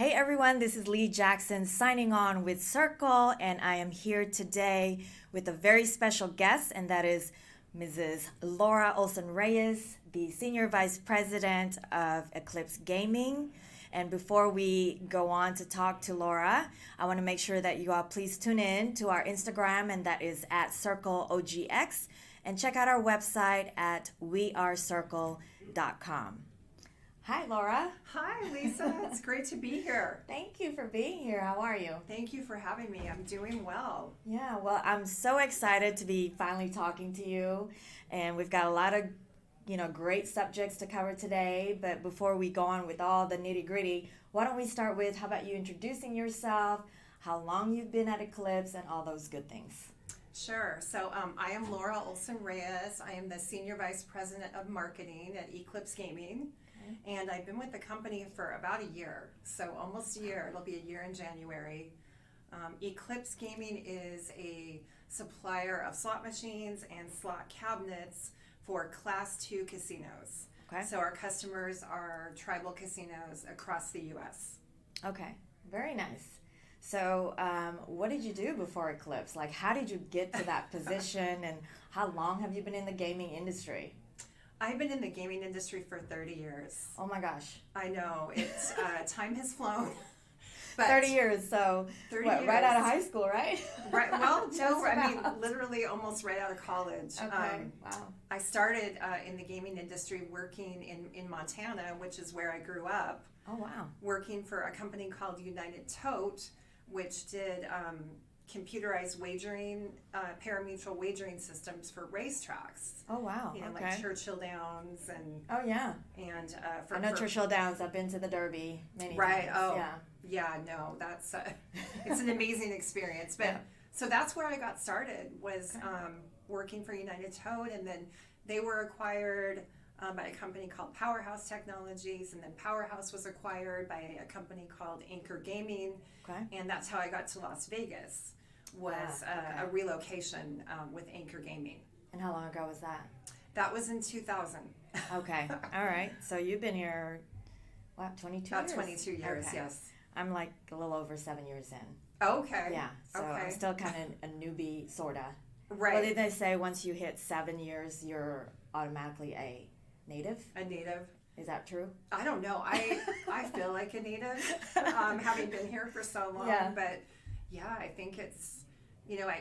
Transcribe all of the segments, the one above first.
Hey everyone, this is Lee Jackson signing on with Circle, and I am here today with a very special guest, and that is Mrs. Laura Olson-Reyes, the Senior Vice President of Eclipse Gaming. And before we go on to talk to Laura, I want to make sure that you all please tune in to our Instagram, and that is at CircleOGX, and check out our website at wearecircle.com. Hi, Laura. Hi, Lisa. It's great to be here. Thank you for being here. How are you? Thank you for having me. I'm doing well. Yeah, well, I'm so excited to be finally talking to you. And we've got a lot of, great subjects to cover today. But before we go on with all the nitty gritty, why don't we start with how about you introducing yourself, how long you've been at Eclipse, and all those good things? Sure. So I am Laura Olson-Reyes. I am the Senior Vice President of Marketing at Eclipse Gaming. And I've been with the company for about a year, so almost a year. It'll be a year in January. Eclipse Gaming is a supplier of slot machines and slot cabinets for Class 2 casinos. Okay. So our customers are tribal casinos across the U.S. Okay, very nice. So what did you do before Eclipse? Like, how did you get to that position, and how long have you been in the gaming industry? I've been in the gaming industry for 30 years. Oh my gosh. I know, it's time has flown. But 30 years, so 30 what, years. right out of high school, right? Right. Well, no, I mean, about. literally almost right out of college. Okay, wow. I started in the gaming industry working in Montana, which is where I grew up, Oh, wow. working for a company called United Tote, which did computerized wagering, parimutuel wagering systems for racetracks. Oh, wow. You know, Okay. like Churchill Downs and Oh, yeah. for I know for- Churchill Downs. I've been to the Derby many Right. times. Oh, Yeah. yeah. No, that's it's an amazing experience. But Yeah. so that's where I got started was working for United Toad, and then they were acquired by a company called Powerhouse Technologies, and then Powerhouse was acquired by a company called Anchor Gaming, Okay. and that's how I got to Las Vegas. Was Okay. a relocation with Anchor Gaming. And how long ago was that? That was in 2000. Okay. All right. So you've been here, what, 22 About years? 22 years, Okay. yes. I'm like a little over 7 years in. Okay. Yeah. So I'm Okay. still kind of a newbie, sort of. Right. What did they say? Once you hit 7 years, you're automatically a native? A native. Is that true? I don't know. I feel like a native, having been here for so long. Yeah. But yeah, I think it's,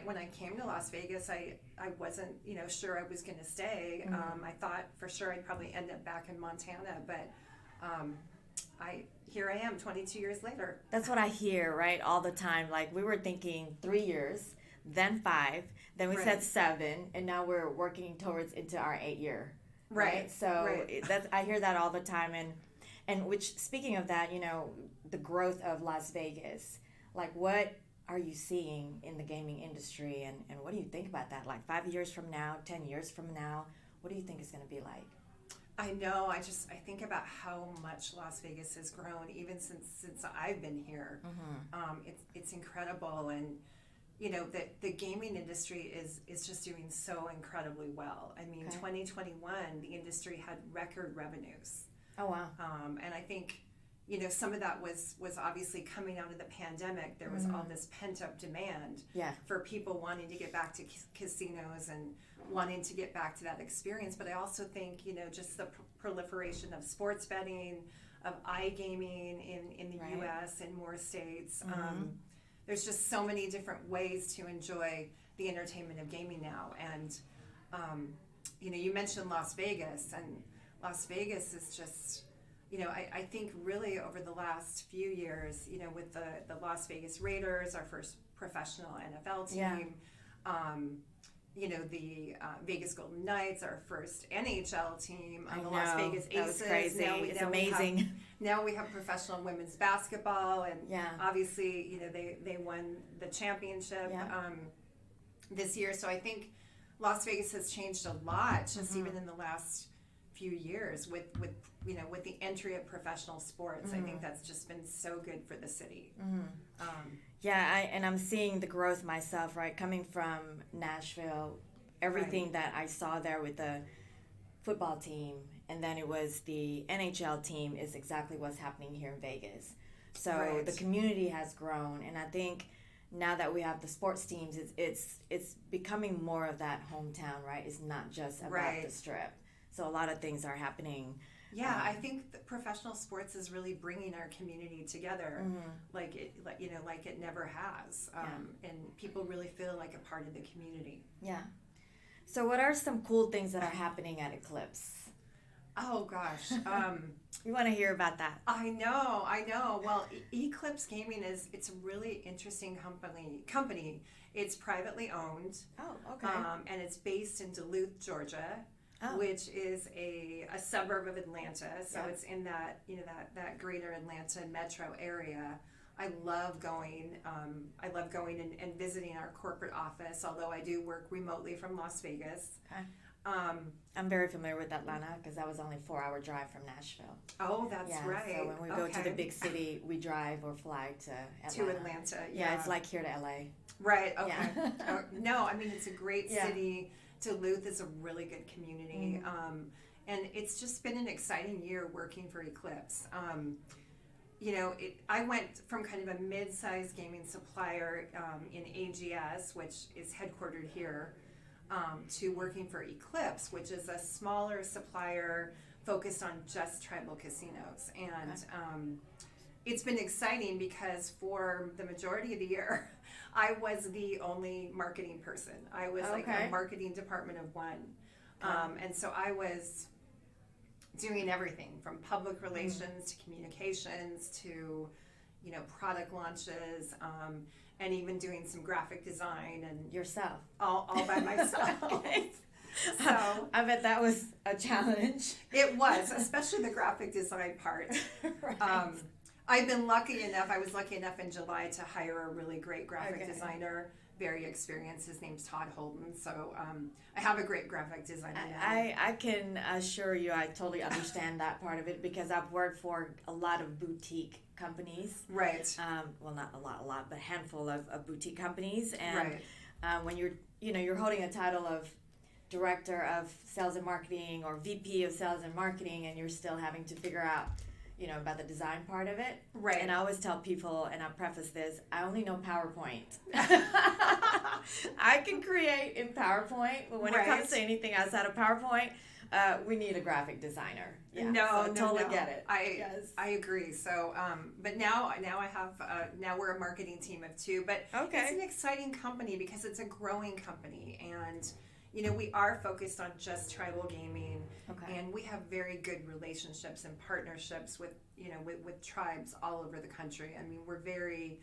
when I came to Las Vegas, I wasn't, sure I was going to stay. Mhm. I thought for sure I'd probably end up back in Montana, but here I am 22 years later. That's what I hear, right, all the time. Like, we were thinking 3 years, then 5, then we said Right. 7, and now we're working towards into our 8 year. Right. So Right. That's, I hear that all the time. And which, speaking of that, the growth of Las Vegas, like, what are you seeing in the gaming industry, and what do you think about that? Like 5 years from now, 10 years from now, what do you think it's going to be like? I know. I think about how much Las Vegas has grown even since I've been here. Mm-hmm. It's incredible, and the gaming industry is just doing so incredibly well. I mean, Okay. 2021, the industry had record revenues, Oh, wow. and I think some of that was obviously coming out of the pandemic. There was all this pent up demand Yeah. for people wanting to get back to casinos and wanting to get back to that experience. But I also think just the proliferation of sports betting, of iGaming in the Right. U.S. in more states. Mhm. There's just so many different ways to enjoy the entertainment of gaming now. And you mentioned Las Vegas, and Las Vegas is just I think really over the last few years, with the Las Vegas Raiders, our first professional NFL team, the Vegas Golden Knights, our first NHL team, I the know. Las Vegas That was Aces. crazy. It's amazing. Now we have professional women's basketball, and Yeah. obviously, they won the championship Yeah. this year. So I think Las Vegas has changed a lot, just Mm-hmm. even in the last few years with the entry of professional sports. I think that's just been so good for the city. Yeah, I'm seeing the growth myself, right? Coming from Nashville, everything that I saw there with the football team, and then it was the NHL team is exactly what's happening here in Vegas. So Right. the community has grown, and I think now that we have the sports teams, it's becoming more of that hometown, right? It's not just about Right. the strip. So a lot of things are happening. Yeah, I think that professional sports is really bringing our community together, like it never has, and people really feel like a part of the community. Yeah. So what are some cool things that are happening at Eclipse? Oh gosh, We want to hear about that. I know. Well, Eclipse Gaming it's a really interesting company. It's privately owned, Oh, okay. and it's based in Duluth, Georgia. Oh. Which is a suburb of Atlanta, so Yeah. it's in that that greater Atlanta metro area. I love going. And visiting our corporate office. Although I do work remotely from Las Vegas. Okay. I'm very familiar with Atlanta because that was only a 4-hour drive from Nashville. Oh, that's Yeah, right. so when we go to the big city, we drive or fly to Atlanta. To Atlanta, Yeah, it's like here to LA. Right. Okay. Yeah. No, I mean it's a great Yeah. city. Duluth is a really good community, and it's just been an exciting year working for Eclipse. I went from kind of a mid-sized gaming supplier in AGS, which is headquartered here, to working for Eclipse, which is a smaller supplier focused on just tribal casinos. And it's been exciting because for the majority of the year, I was the only marketing person. I was like a marketing department of one. And so I was doing everything from public relations to communications to, product launches, and even doing some graphic design and Yourself. all by myself. Okay. So I bet that was a challenge. it was, especially the graphic design part. Right. I was lucky enough in July to hire a really great graphic designer, very experienced. His name's Todd Holden. So I have a great graphic designer now. I can assure you I totally understand that part of it because I've worked for a lot of boutique companies. Right. Well, not a lot, but a handful of boutique companies. And Right. when you're holding a title of director of sales and marketing or VP of sales and marketing, and you're still having to figure out about the design part of it. Right. And I always tell people, and I preface this, I only know PowerPoint. I can create in PowerPoint, but when it comes to anything outside of PowerPoint, we need a graphic designer. Yeah, No, so I totally get it. I agree. So, but now I have now we're a marketing team of 2. But it's an exciting company because it's a growing company, and we are focused on just tribal gaming, and we have very good relationships and partnerships with with tribes all over the country. I mean, we're very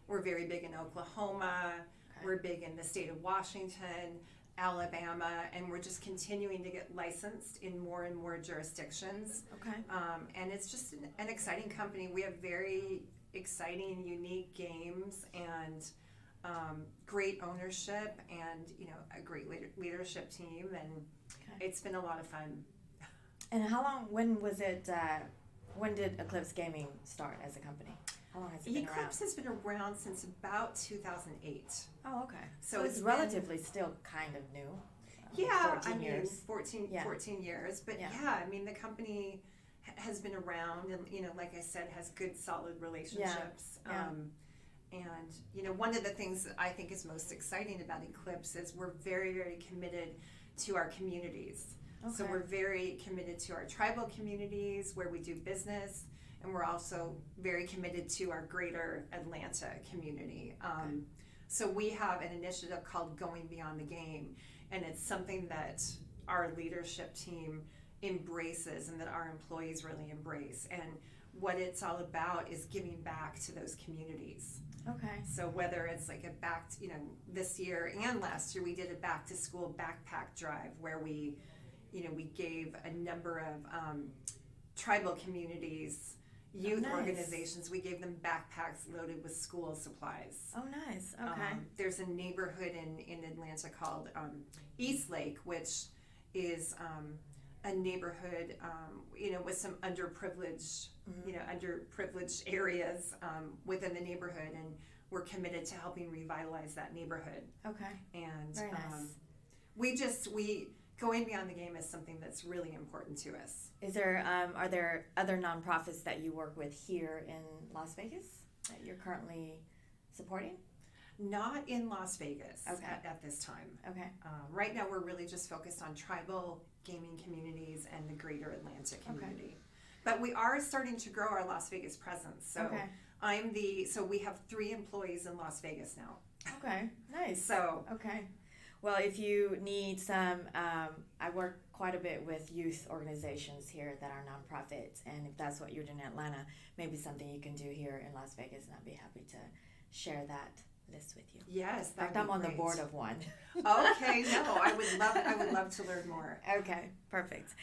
big in Oklahoma. We're big in the state of Washington, Alabama, and we're just continuing to get licensed in more and more jurisdictions. And it's just an exciting company. We have very exciting, unique games and great ownership and a great leadership team, and it's been a lot of fun. And when did Eclipse Gaming start as a company? How long has it been around? Eclipse has been around since about 2008. Oh, okay. So it's relatively still kind of new. Yeah, 14 years. 14 years. But yeah, I mean, the company has been around and, like I said, has good, solid relationships. And, one of the things that I think is most exciting about Eclipse is we're very, very committed to our communities. So we're very committed to our tribal communities where we do business, and we're also very committed to our greater Atlanta community. So we have an initiative called Going Beyond the Game, and it's something that our leadership team embraces and that our employees really embrace. And what it's all about is giving back to those communities. So whether it's like this year and last year we did a back to school backpack drive where we gave a number of tribal communities, youth organizations, we gave them backpacks loaded with school supplies. Oh, nice. There's a neighborhood in Atlanta called East Lake, which is a neighborhood, with some underprivileged areas within the neighborhood, and we're committed to helping revitalize that neighborhood. And very nice. going beyond the game is something that's really important to us. Are there other nonprofits that you work with here in Las Vegas that you're currently supporting? Not in Las Vegas Okay. at this time. Okay. Right now, we're really just focused on tribal gaming communities and the greater Atlanta community. But we are starting to grow our Las Vegas presence. So so we have 3 employees in Las Vegas now. Okay, nice. So okay. Well, if you need some, I work quite a bit with youth organizations here that are nonprofits, and if that's what you're doing in Atlanta, maybe something you can do here in Las Vegas, and I'd be happy to share that list with you. yes, In fact, I'm on the board of one. Okay, no, I would love to learn more. Okay, perfect.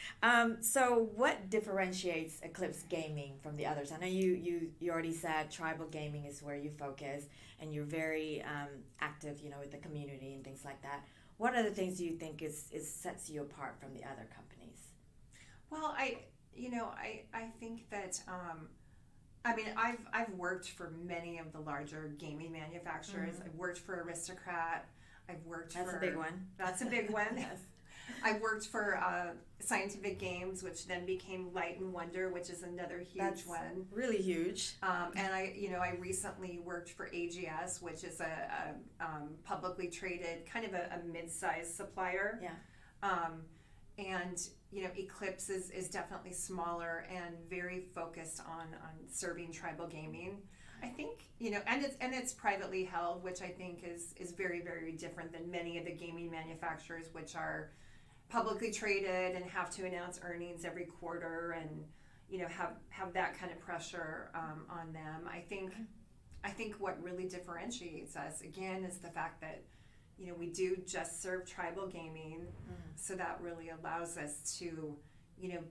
So what differentiates Eclipse Gaming from the others? I know you already said tribal gaming is where you focus, and you're very active, with the community and things like that. What other things do you think is sets you apart from the other companies? Well, I think that I've worked for many of the larger gaming manufacturers. I've worked for Aristocrat. I've worked That's for a big one. That's a big one. Yes. I worked for Scientific Games, which then became Light and Wonder, which is another huge That's one. really huge. And I recently worked for AGS, which is a publicly traded kind of a mid-sized supplier. Yeah. And Eclipse is definitely smaller and very focused on serving tribal gaming. I think and it's privately held, which I think is very, very different than many of the gaming manufacturers, which are publicly traded and have to announce earnings every quarter and have that kind of pressure on them. I think what really differentiates us again is the fact that we do just serve tribal gaming, so that really allows us to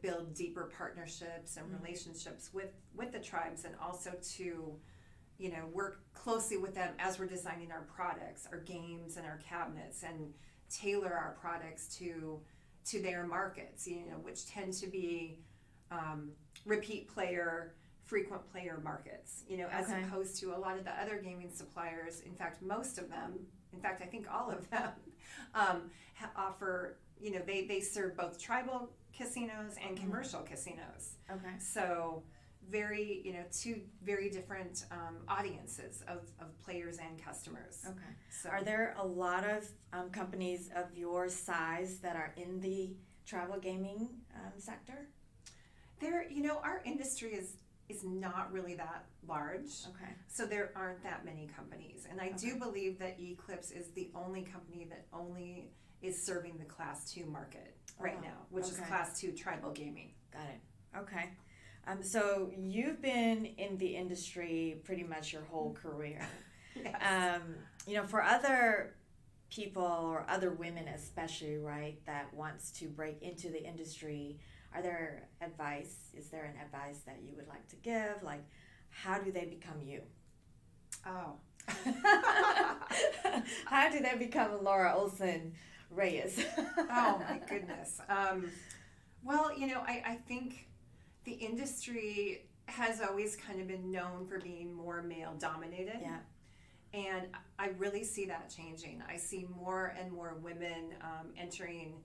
build deeper partnerships and relationships with the tribes, and also to work closely with them as we're designing our products, our games, and our cabinets, and tailor our products to their markets, which tend to be repeat player, frequent player markets, as opposed to a lot of the other gaming suppliers. In fact, most of them, I think all of them, offer, they serve both tribal casinos and commercial casinos. Okay. So two very different audiences of players and customers. Okay. So Are there a lot of companies of your size that are in the tribal gaming sector? Our industry is not really that large. Okay. So there aren't that many companies. And I do believe that Eclipse is the only company that only is serving the Class 2 market right now, which is Class 2 tribal gaming. Got it. Okay. So you've been in the industry pretty much your whole career. Yes. For other people or other women especially, right, that wants to break into the industry, is there an advice that you would like to give? Like, how do they become you? Oh. How do they become Laura Olson-Reyes? Oh my goodness. Well, I think the industry has always kind of been known for being more male dominated. Yeah. And I really see that changing. I see more and more women entering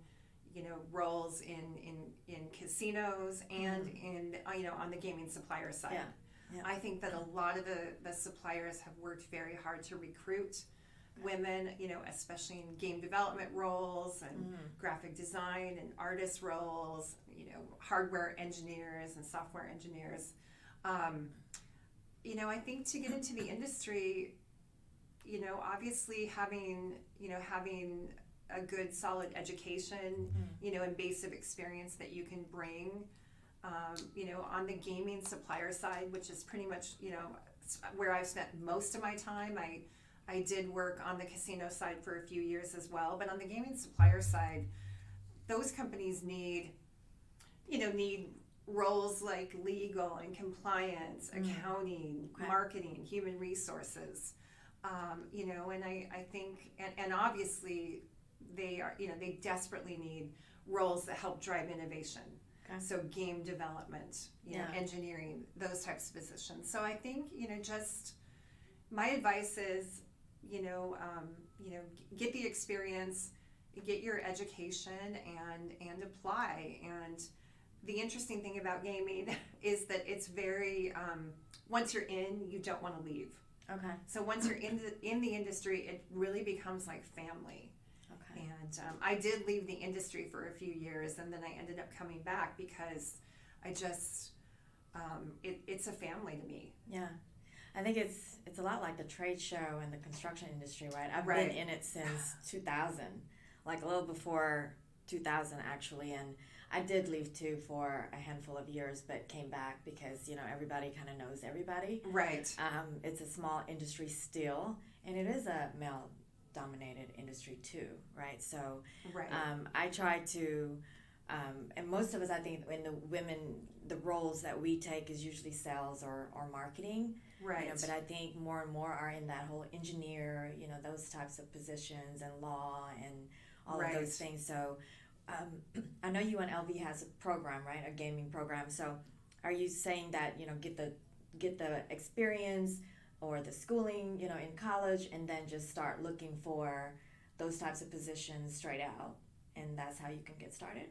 roles in casinos and in on the gaming supplier side. Yeah. Yeah. I think that a lot of the suppliers have worked very hard to recruit women, especially in game development roles and graphic design and artist roles, hardware engineers and software engineers. I think to get into the industry, obviously having a good solid education, and basic experience that you can bring, on the gaming supplier side, which is pretty much, where I've spent most of my time. I did work on the casino side for a few years as well, but on the gaming supplier side, those companies need roles like legal and compliance, accounting, marketing, human resources, and I think, and obviously they desperately need roles that help drive innovation. Okay. So game development, engineering, those types of positions. So I think, just my advice is, get the experience, get your education and apply. And the interesting thing about gaming is that it's very once you're in, you don't want to leave. Okay. So once you're in the industry, it really becomes like family. Okay. And I did leave the industry for a few years, and then I ended up coming back because I just it's a family to me. Yeah. I think it's a lot like the trade show and the construction industry, right? I've Right. been in it since 2000, like a little before 2000 actually, and I did leave too for a handful of years, but came back because everybody kind of knows everybody. Right. It's a small industry still, and it is a male-dominated industry too, right? So Right. I try to, and most of us, I think, in the roles that we take is usually sales or marketing. Right. But I think more and more are in that whole engineer, those types of positions, and law and all Right. of those things. So I know UNLV has a program, right? A gaming program. So are you saying that, get the experience or the schooling, in college, and then just start looking for those types of positions straight out, and that's how you can get started?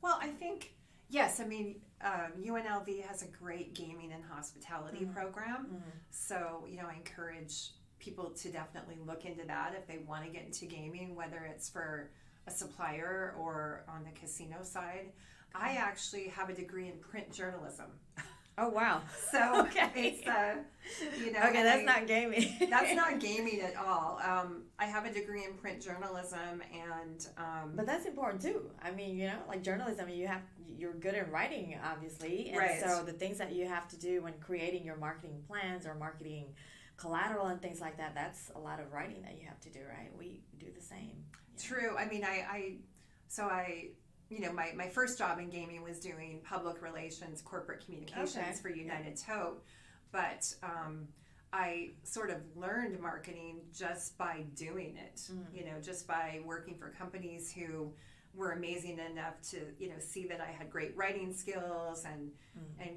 Well, I think, yes, I mean, UNLV has a great gaming and hospitality program. Mm-hmm. So, I encourage people to definitely look into that if they want to get into gaming, whether it's for a supplier or on the casino side. I actually have a degree in print journalism. Oh, wow. So Okay. it's, Okay, that's not gaming. That's not gaming at all. I have a degree in print journalism, and But that's important too. I mean, like journalism, you're good at writing, obviously, and Right. so the things that you have to do when creating your marketing plans or marketing collateral and things like that, that's a lot of writing that you have to do, right? We do the same. True. I mean, my first job in gaming was doing public relations, corporate communications Okay. for United Tote, but I sort of learned marketing just by doing it. Just by working for companies who were amazing enough to see that I had great writing skills and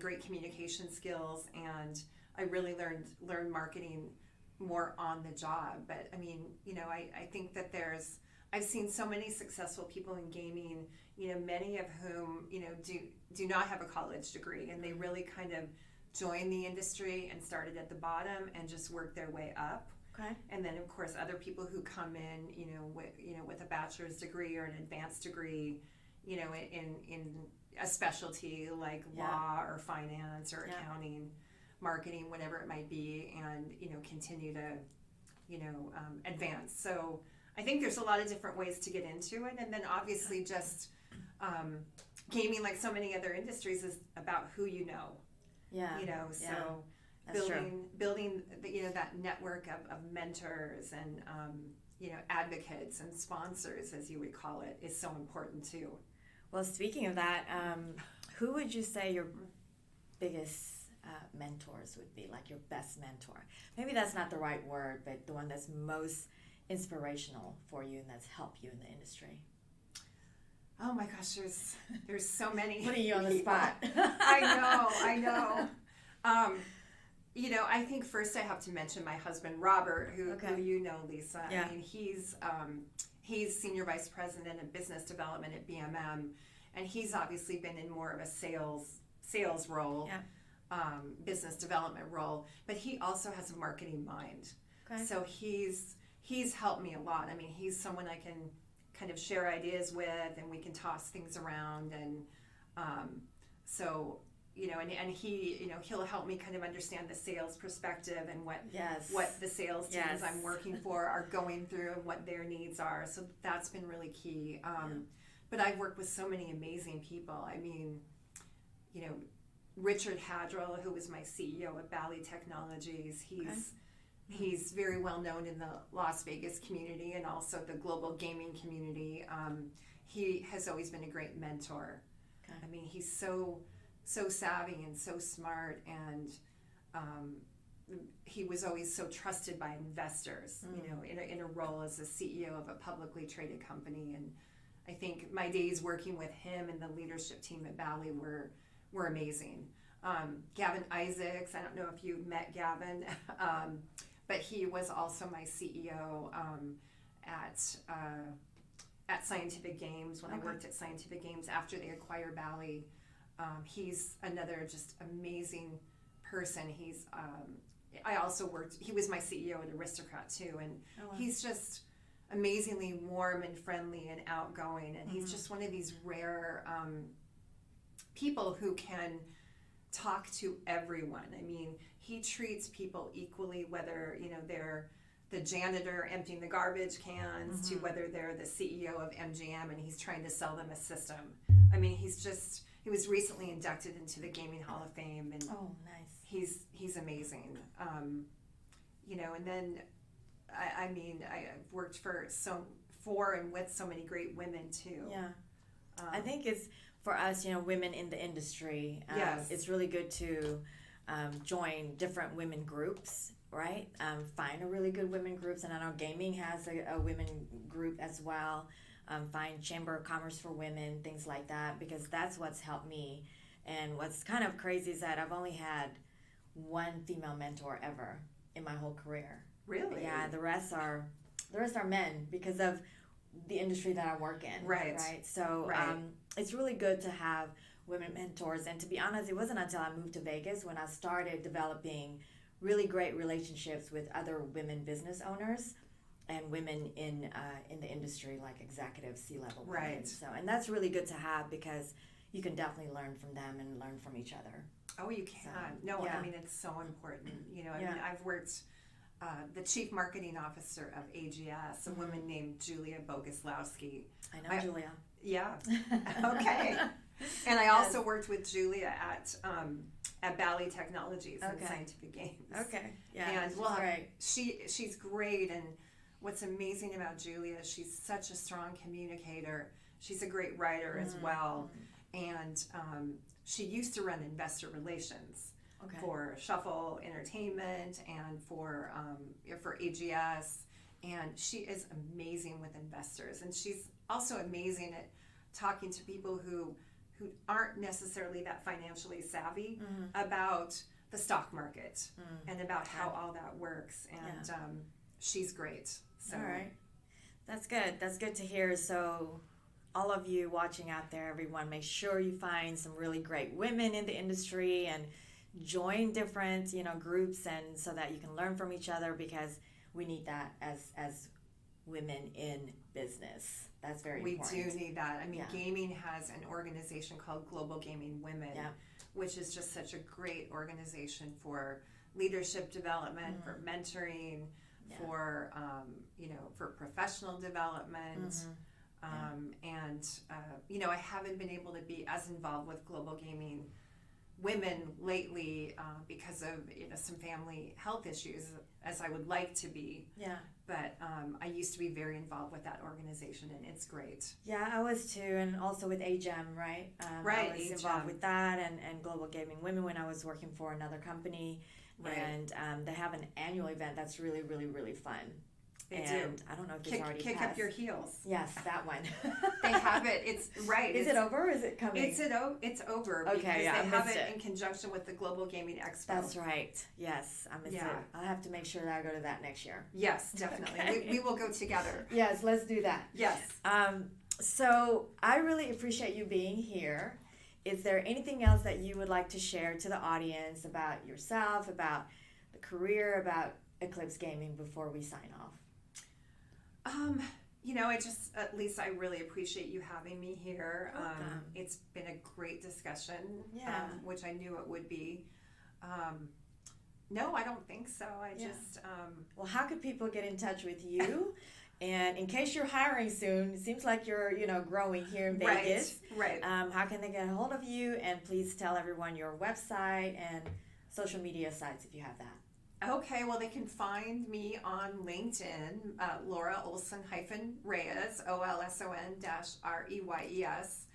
great communication skills, and I really learned marketing more on the job. But I mean, I think that I've seen so many successful people in gaming, many of whom, do not have a college degree, and they really kind of joined the industry and started at the bottom and just worked their way up. Okay. And then, of course, other people who come in, with a bachelor's degree or an advanced degree, in a specialty like law or finance or accounting, marketing, whatever it might be, and, continue to, advance. So I think there's a lot of different ways to get into it. And then obviously just gaming, like so many other industries, is about who you know. Yeah. So That's true. building that network of mentors and advocates and sponsors, as you would call it, is so important too. Well, speaking of that, who would you say your biggest mentors would be, like your best mentor? Maybe that's not the right word, but the one that's most inspirational for you and that's helped you in the industry. Oh my gosh, there's so many. Putting you on the spot. I know. I think first I have to mention my husband Robert, who you know, Lisa. Yeah. I mean, he's senior vice president of business development at BMM, and he's obviously been in more of a sales role, business development role, but he also has a marketing mind. Okay. So he's helped me a lot. I mean, he's someone I can kind of share ideas with, and we can toss things around, and and he, he'll help me kind of understand the sales perspective and what the sales teams I'm working for are going through and what their needs are. So that's been really key. But I've worked with so many amazing people. I mean, Richard Hadrell, who was my CEO at Bally Technologies, he's very well known in the Las Vegas community and also the global gaming community. He has always been a great mentor. I mean, he's so savvy and so smart, and he was always so trusted by investors, in a role as a CEO of a publicly traded company. And I think my days working with him and the leadership team at Bally were amazing. Gavin Isaacs, I don't know if you met Gavin, but he was also my CEO at at Scientific Games when I Okay. worked at Scientific Games after they acquired Bally. He's another just amazing person. I also worked, he was my CEO at Aristocrat too, and Oh, wow. he's just amazingly warm and friendly and outgoing, and he's just one of these rare people who can talk to everyone. I mean, he treats people equally, whether they're the janitor emptying the garbage cans to whether they're the CEO of MGM and he's trying to sell them a system. I mean, he was recently inducted into the Gaming Hall of Fame, and Oh, nice. he's amazing. And then I've worked for and with so many great women too. Yeah. I think it's for us, women in the industry. Yes. It's really good to join different women groups, right? Find a really good women groups, and I know gaming has a women group as well. Find Chamber of Commerce for women, things like that, because that's what's helped me. And what's kind of crazy is that I've only had one female mentor ever in my whole career. Really? Yeah, the rest are men because of the industry that I work in. Right. So Right. it's really good to have women mentors. And to be honest, it wasn't until I moved to Vegas when I started developing really great relationships with other women business owners and women in the industry, like executive C-level women. Right. So, and that's really good to have because you can definitely learn from them and learn from each other. Oh, you can. So, yeah. I mean, it's so important. I Yeah. mean, I've worked the chief marketing officer of AGS, a woman named Julia Boguslawski. I know Julia. Yeah. Okay. And I also worked with Julia at Bally Technologies and Okay. Scientific Games. Okay. Yeah. And she's great. she's great, and what's amazing about Julia, she's such a strong communicator. She's a great writer as well, and she used to run investor relations Okay. for Shuffle Entertainment and for AGS, and she is amazing with investors, and she's also amazing at talking to people who aren't necessarily that financially savvy about the stock market and about how all that works, and she's great. So. All right. That's good. That's good to hear. So all of you watching out there, everyone, make sure you find some really great women in the industry and join different, groups, and so that you can learn from each other, because we need that as women in business. That's very important. We do need that. I mean, Yeah. gaming has an organization called Global Gaming Women, Yeah. which is just such a great organization for leadership development, for mentoring, for for professional development. I haven't been able to be as involved with Global Gaming Women lately because of some family health issues as I would like to be. Yeah. But I used to be very involved with that organization, and it's great. Yeah, I was too, and also with AGEM, right? Right, I was AGEM. involved with that and Global Gaming Women when I was working for another company. Right. And they have an annual event that's really, really, really fun. They and do. I don't know if it's already Kick passed. up your heels. Yes, that one. They have it. It's right. Is it over or is it coming? It's over Okay, because yeah, I they have missed it it. in conjunction with the Global Gaming Expo. That's right. Yes, I missed Yeah. it. I'll have to make sure that I go to that next year. Yes, definitely. Okay. We will go together. Yes, let's do that. Yes. So I really appreciate you being here. Is there anything else that you would like to share to the audience about yourself, about the career, about Eclipse Gaming before we sign off? I really appreciate you having me here. Welcome. It's been a great discussion, Yeah. which I knew it would be. No, I don't think so. Well, how could people get in touch with you? And in case you're hiring soon, it seems like you're, growing here in Vegas. Right. How can they get a hold of you? And please tell everyone your website and social media sites if you have that. Okay, well, they can find me on LinkedIn, Laura Olson-Reyes, OLSON-REYES.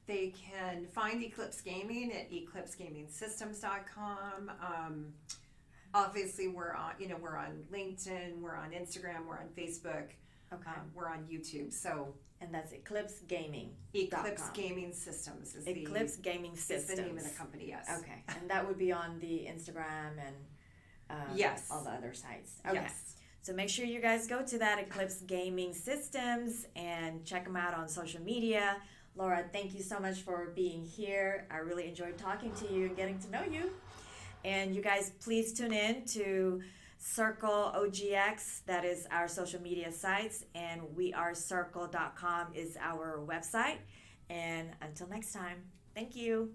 They can find Eclipse Gaming at eclipsegamingsystems.com. Obviously, we're on LinkedIn, we're on Instagram, we're on Facebook, Okay. we're on YouTube. So And that's Eclipse Gaming. Eclipse Gaming Systems is Eclipse Gaming Systems. the name of the company. Yes. Okay, and that would be on the Instagram and Yes. all the other sites. Okay. Yes. So make sure you guys go to that Eclipse Gaming Systems and check them out on social media. Laura, thank you so much for being here. I really enjoyed talking to you and getting to know you. And you guys, please tune in to Circle OGX. That is our social media sites. And wearecircle.com is our website. And until next time, thank you.